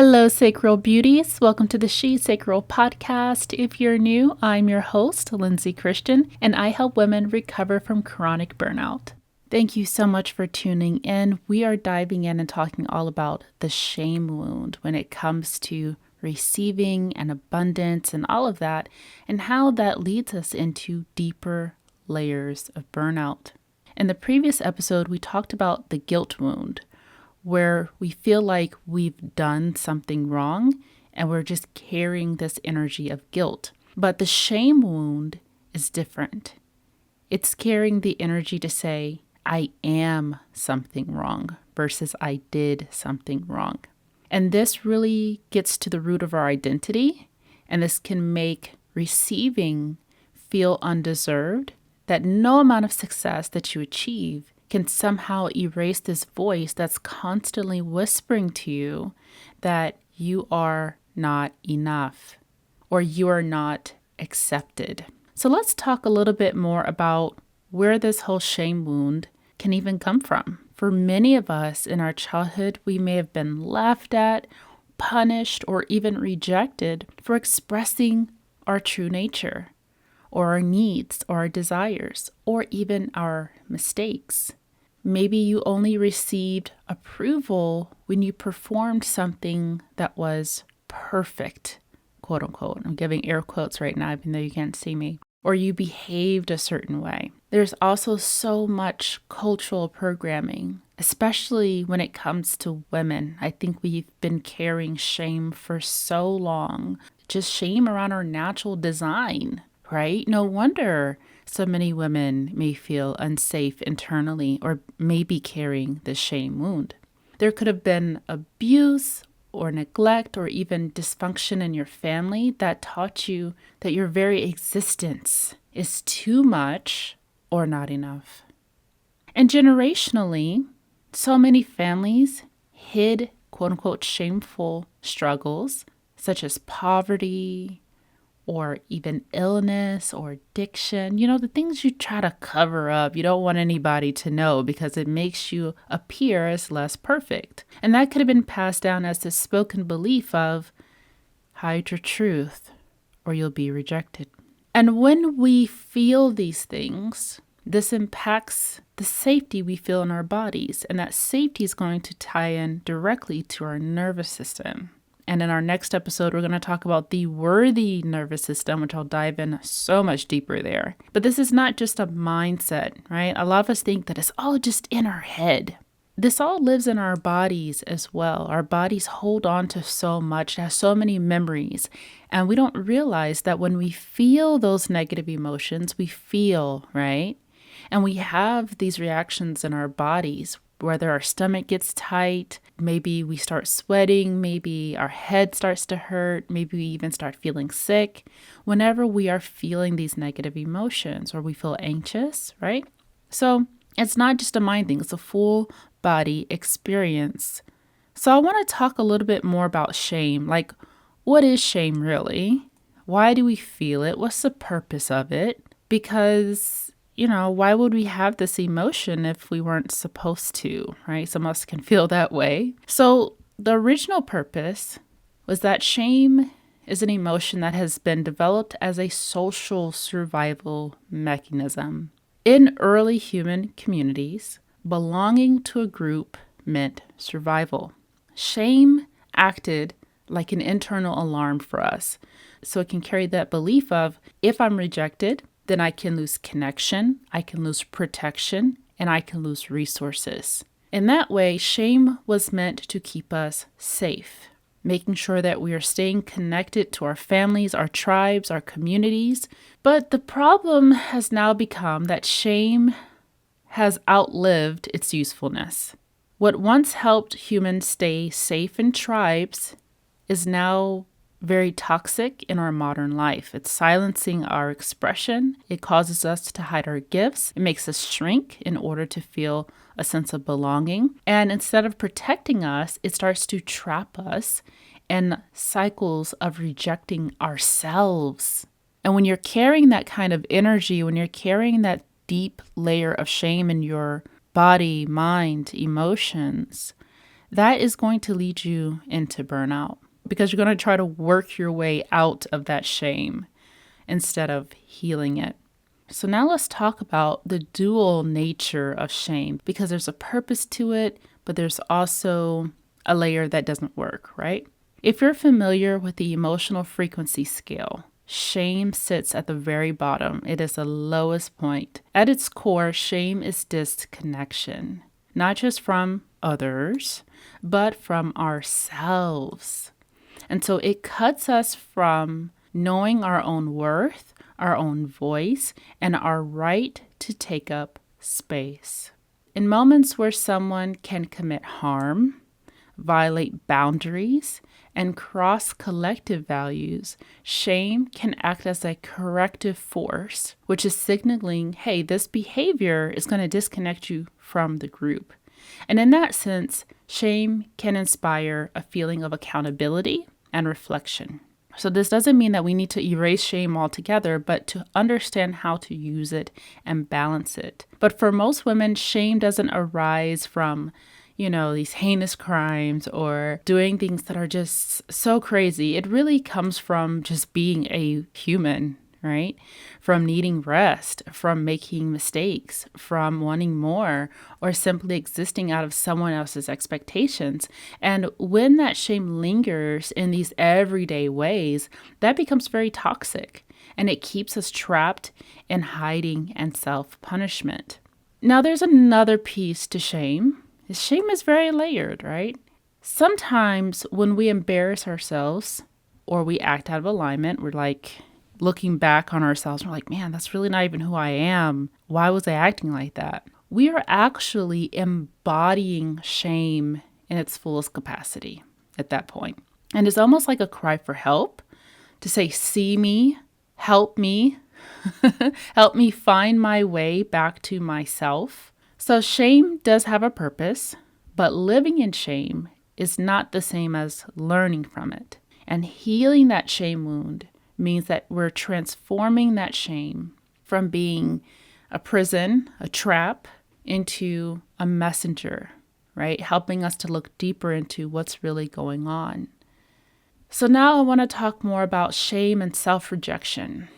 Hello, Sacral Beauties. Welcome to the SheSacral Podcast. If you're new, I'm your host, Lindsay Christian, and I help women recover from chronic burnout. Thank you so much for tuning in. We are diving in and talking all about the shame wound when it comes to receiving and abundance and all of that, and how that leads us into deeper layers of burnout. In the previous episode, we talked about the guilt wound, where we feel like we've done something wrong and we're just carrying this energy of guilt. But the shame wound is different. It's carrying the energy to say, I am something wrong versus I did something wrong. And this really gets to the root of our identity, and this can make receiving feel undeserved, that no amount of success that you achieve can somehow erase this voice that's constantly whispering to you that you are not enough or you are not accepted. So let's talk a little bit more about where this whole shame wound can even come from. For many of us in our childhood, we may have been laughed at, punished, or even rejected for expressing our true nature, or our needs, or our desires, or even our mistakes. Maybe you only received approval when you performed something that was perfect, quote unquote. I'm giving air quotes right now, even though you can't see me. Or you behaved a certain way. There's also so much cultural programming, especially when it comes to women. I think we've been carrying shame for so long, just shame around our natural design, right? No wonder so many women may feel unsafe internally or may be carrying the shame wound. There could have been abuse or neglect or even dysfunction in your family that taught you that your very existence is too much or not enough. And generationally, so many families hid quote unquote shameful struggles such as poverty, or even illness or addiction, the things you try to cover up. You don't want anybody to know because it makes you appear as less perfect. And that could have been passed down as the spoken belief of hide your truth or you'll be rejected. And when we feel these things, this impacts the safety we feel in our bodies. And that safety is going to tie in directly to our nervous system. And in our next episode, we're going to talk about the worthy nervous system, which I'll dive in so much deeper there. But this is not just a mindset, right? A lot of us think that it's all just in our head. This all lives in our bodies as well. Our bodies hold on to so much, has so many memories. And we don't realize that when we feel those negative emotions, we feel, right? And we have these reactions in our bodies, whether our stomach gets tight, maybe we start sweating, maybe our head starts to hurt, maybe we even start feeling sick. Whenever we are feeling these negative emotions or we feel anxious, right? So it's not just a mind thing, it's a full body experience. So I want to talk a little bit more about shame. Like, what is shame really? Why do we feel it? What's the purpose of it? Because why would we have this emotion if we weren't supposed to, right? Some of us can feel that way. So the original purpose was that shame is an emotion that has been developed as a social survival mechanism. In early human communities, belonging to a group meant survival. Shame acted like an internal alarm for us. So it can carry that belief of, if I'm rejected, then I can lose connection, I can lose protection, and I can lose resources. In that way, shame was meant to keep us safe, making sure that we are staying connected to our families, our tribes, our communities. But the problem has now become that shame has outlived its usefulness. What once helped humans stay safe in tribes is now very toxic in our modern life. It's silencing our expression. It causes us to hide our gifts. It makes us shrink in order to feel a sense of belonging. And instead of protecting us, it starts to trap us in cycles of rejecting ourselves. And when you're carrying that kind of energy, when you're carrying that deep layer of shame in your body, mind, emotions, that is going to lead you into burnout because you're going to try to work your way out of that shame instead of healing it. So now let's talk about the dual nature of shame, because there's a purpose to it, but there's also a layer that doesn't work, right? If you're familiar with the emotional frequency scale, shame sits at the very bottom. It is the lowest point. At its core, shame is disconnection, not just from others, but from ourselves. And so it cuts us from knowing our own worth, our own voice, and our right to take up space. In moments where someone can commit harm, violate boundaries, and cross collective values, shame can act as a corrective force, which is signaling, hey, this behavior is going to disconnect you from the group. And in that sense, shame can inspire a feeling of accountability and reflection. So this doesn't mean that we need to erase shame altogether, but to understand how to use it and balance it. But for most women, shame doesn't arise from, these heinous crimes or doing things that are just so crazy. It really comes from just being a human, right? From needing rest, from making mistakes, from wanting more, or simply existing out of someone else's expectations. And when that shame lingers in these everyday ways, that becomes very toxic, and it keeps us trapped in hiding and self-punishment. Now, there's another piece to shame. Shame is very layered, right? Sometimes when we embarrass ourselves or we act out of alignment, we're like looking back on ourselves, we're like, man, that's really not even who I am. Why was I acting like that? We are actually embodying shame in its fullest capacity at that point. And it's almost like a cry for help to say, see me, help me, help me find my way back to myself. So shame does have a purpose, but living in shame is not the same as learning from it. And healing that shame wound means that we're transforming that shame from being a prison, a trap, into a messenger, right? Helping us to look deeper into what's really going on. So now I want to talk more about shame and self-rejection,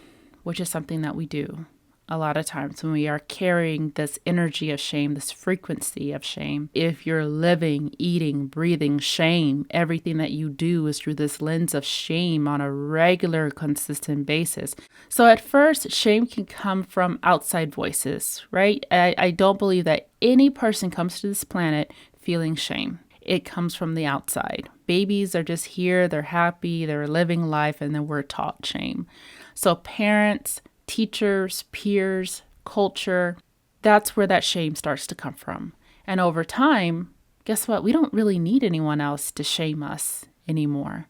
which is something that we do a lot of times when we are carrying this energy of shame, this frequency of shame. If you're living, eating, breathing shame, everything that you do is through this lens of shame on a regular, consistent basis. So at first, shame can come from outside voices, right? I don't believe that any person comes to this planet feeling shame. It comes from the outside. Babies are just here, they're happy, they're living life, and then we're taught shame. So parents, teachers, peers, culture, that's where that shame starts to come from. And over time, guess what? We don't really need anyone else to shame us anymore.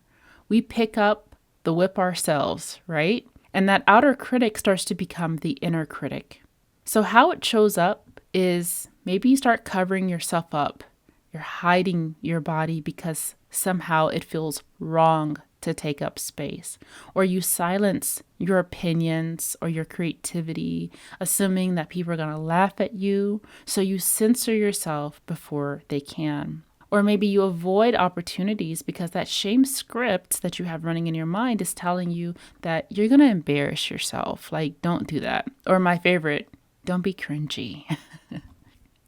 We pick up the whip ourselves, right? And that outer critic starts to become the inner critic. So how it shows up is maybe you start covering yourself up. You're hiding your body because somehow it feels wrong to take up space, or you silence your opinions or your creativity, assuming that people are going to laugh at you, so you censor yourself before they can. Or maybe you avoid opportunities because that shame script that you have running in your mind is telling you that you're going to embarrass yourself. Like, don't do that. Or my favorite, don't be cringy.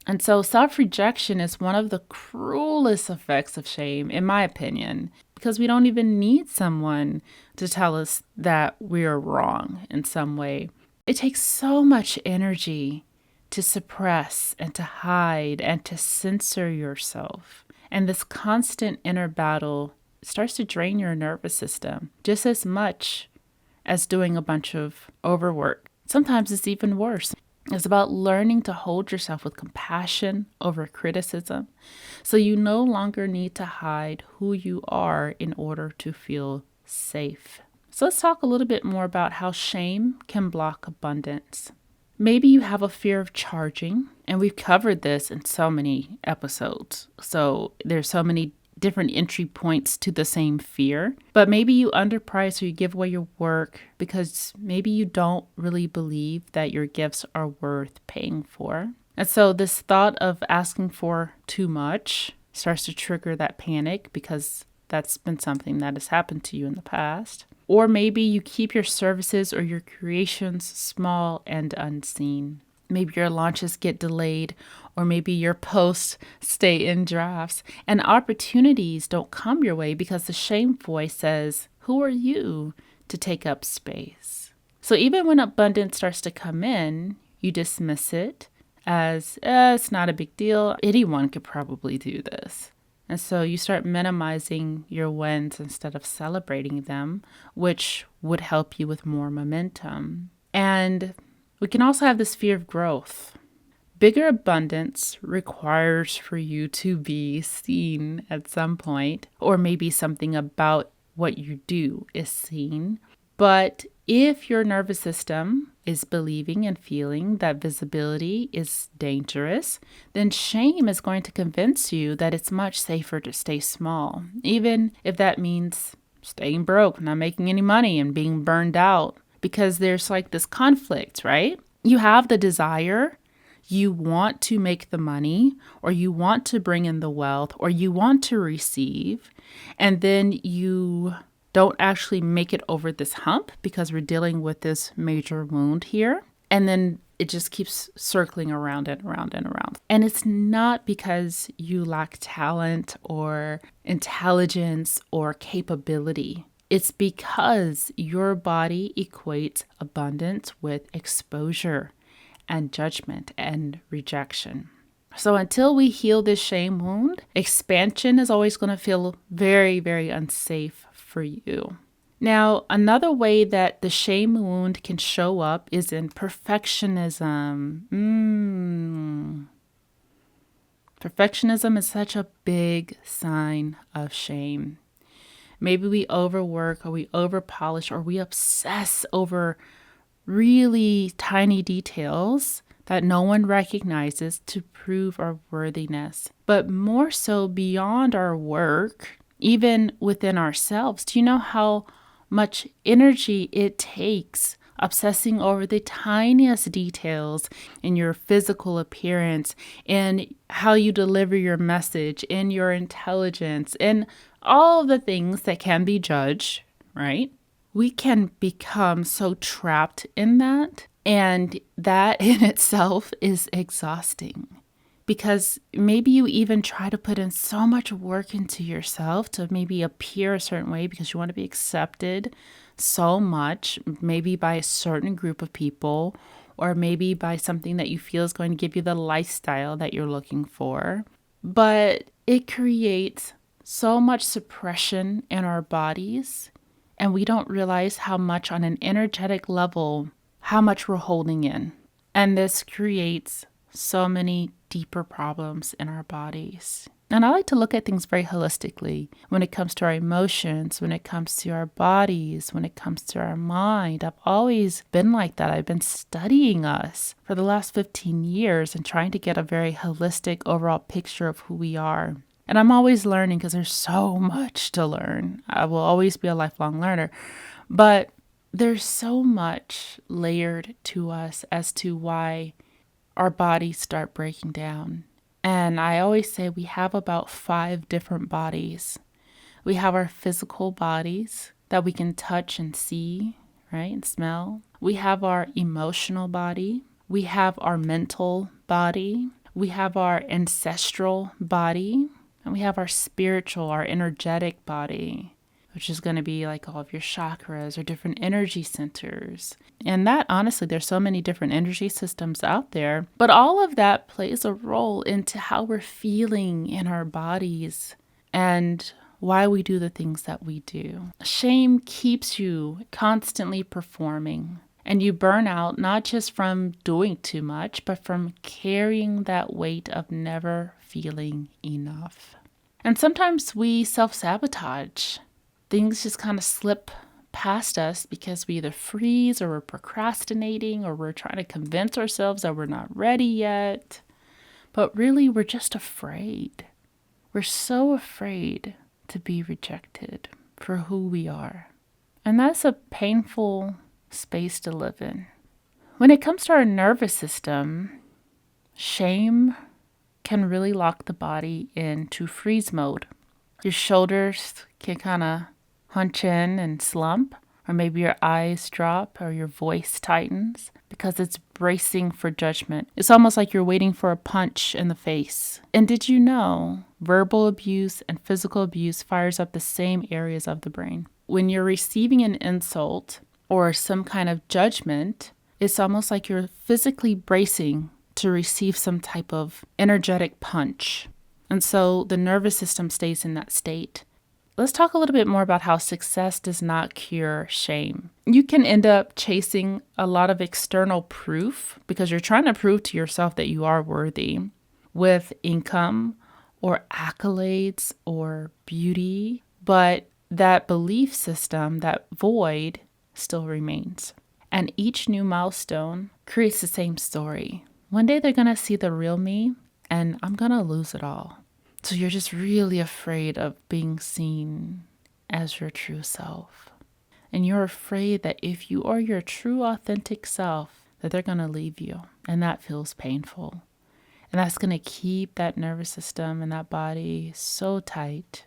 And so self-rejection is one of the cruelest effects of shame, in my opinion, because we don't even need someone to tell us that we're wrong in some way. It takes so much energy to suppress and to hide and to censor yourself. And this constant inner battle starts to drain your nervous system just as much as doing a bunch of overwork. Sometimes it's even worse. It's about learning to hold yourself with compassion over criticism, so you no longer need to hide who you are in order to feel safe. So let's talk a little bit more about how shame can block abundance. Maybe you have a fear of charging, and we've covered this in so many episodes. So there's so many different entry points to the same fear, but maybe you underprice or you give away your work because maybe you don't really believe that your gifts are worth paying for. And so this thought of asking for too much starts to trigger that panic because that's been something that has happened to you in the past. Or maybe you keep your services or your creations small and unseen. Maybe your launches get delayed, or maybe your posts stay in drafts, and opportunities don't come your way because the shame voice says, "Who are you to take up space?" So even when abundance starts to come in, you dismiss it as, it's not a big deal. Anyone could probably do this. And so you start minimizing your wins instead of celebrating them, which would help you with more momentum. And we can also have this fear of growth. Bigger abundance requires for you to be seen at some point, or maybe something about what you do is seen. But if your nervous system is believing and feeling that visibility is dangerous, then shame is going to convince you that it's much safer to stay small, even if that means staying broke, not making any money, and being burned out. Because there's like this conflict, right? You have the desire, you want to make the money, or you want to bring in the wealth, or you want to receive, and then you don't actually make it over this hump because we're dealing with this major wound here. And then it just keeps circling around and around and around. And it's not because you lack talent or intelligence or capability. It's because your body equates abundance with exposure and judgment and rejection. So until we heal this shame wound, expansion is always going to feel very, very unsafe for you. Now, another way that the shame wound can show up is in perfectionism. Perfectionism is such a big sign of shame. Maybe we overwork or we overpolish or we obsess over really tiny details that no one recognizes to prove our worthiness. But more so beyond our work, even within ourselves, do you know how much energy it takes obsessing over the tiniest details in your physical appearance, in how you deliver your message, in your intelligence, in all of the things that can be judged, right? We can become so trapped in that, and that in itself is exhausting. Because maybe you even try to put in so much work into yourself to maybe appear a certain way because you want to be accepted so much, maybe by a certain group of people, or maybe by something that you feel is going to give you the lifestyle that you're looking for. But it creates so much suppression in our bodies, and we don't realize how much on an energetic level, how much we're holding in. And this creates so many deeper problems in our bodies. And I like to look at things very holistically when it comes to our emotions, when it comes to our bodies, when it comes to our mind. I've always been like that. I've been studying us for the last 15 years and trying to get a very holistic overall picture of who we are. And I'm always learning because there's so much to learn. I will always be a lifelong learner. But there's so much layered to us as to why our bodies start breaking down. And I always say we have about 5 different bodies. We have our physical bodies that we can touch and see, right, and smell. We have our emotional body. We have our mental body. We have our ancestral body. And we have our spiritual, our energetic body, which is going to be like all of your chakras or different energy centers. And that, honestly, there's so many different energy systems out there, but all of that plays a role into how we're feeling in our bodies and why we do the things that we do. Shame keeps you constantly performing, and you burn out not just from doing too much, but from carrying that weight of never feeling enough. And sometimes we self-sabotage. Things just kind of slip past us because we either freeze or we're procrastinating or we're trying to convince ourselves that we're not ready yet. But really, we're just afraid. We're so afraid to be rejected for who we are. And that's a painful space to live in. When it comes to our nervous system, shame can really lock the body into freeze mode. Your shoulders can kind of hunch in and slump, or maybe your eyes drop or your voice tightens because it's bracing for judgment. It's almost like you're waiting for a punch in the face. And did you know verbal abuse and physical abuse fires up the same areas of the brain? When you're receiving an insult or some kind of judgment, it's almost like you're physically bracing to receive some type of energetic punch. And so the nervous system stays in that state. Let's talk a little bit more about how success does not cure shame. You can end up chasing a lot of external proof because you're trying to prove to yourself that you are worthy with income or accolades or beauty, but that belief system, that void, still remains. And each new milestone creates the same story. One day they're going to see the real me and I'm going to lose it all. So you're just really afraid of being seen as your true self. And you're afraid that if you are your true authentic self, that they're going to leave you. And that feels painful. And that's going to keep that nervous system and that body so tight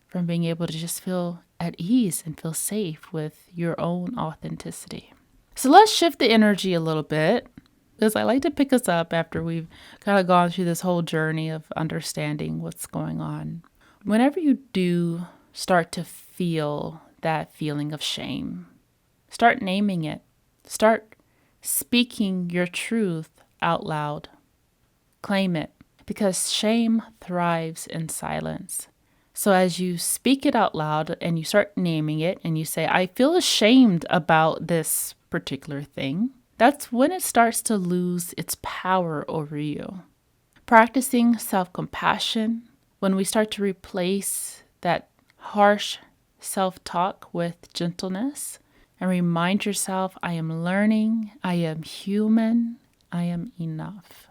from being able to just feel at ease and feel safe with your own authenticity. So let's shift the energy a little bit, because I like to pick us up after we've kind of gone through this whole journey of understanding what's going on. Whenever you do start to feel that feeling of shame, start naming it. Start speaking your truth out loud. Claim it, because shame thrives in silence. So as you speak it out loud and you start naming it and you say, I feel ashamed about this particular thing, that's when it starts to lose its power over you. Practicing self-compassion, when we start to replace that harsh self-talk with gentleness and remind yourself, I am learning, I am human, I am enough.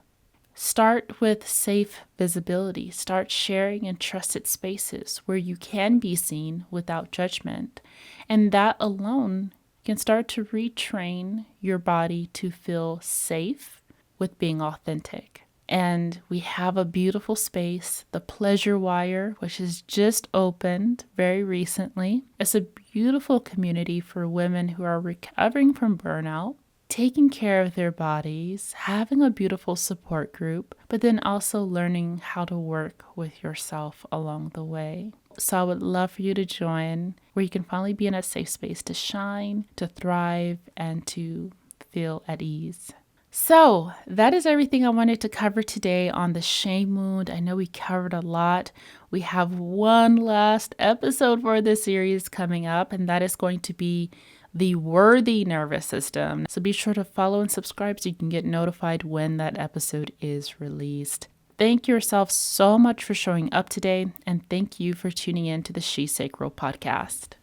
Start with safe visibility. Start sharing in trusted spaces where you can be seen without judgment. And that alone can start to retrain your body to feel safe with being authentic. And we have a beautiful space, the Pleasure Wire, which has just opened very recently. It's a beautiful community for women who are recovering from burnout, taking care of their bodies, having a beautiful support group, but then also learning how to work with yourself along the way. So I would love for you to join, where you can finally be in a safe space to shine, to thrive, and to feel at ease. So that is everything I wanted to cover today on the shame wound. I know we covered a lot. We have one last episode for this series coming up, and that is going to be the worthy nervous system. So be sure to follow and subscribe so you can get notified when that episode is released. Thank yourself so much for showing up today, and thank you for tuning in to the SheSacral Podcast.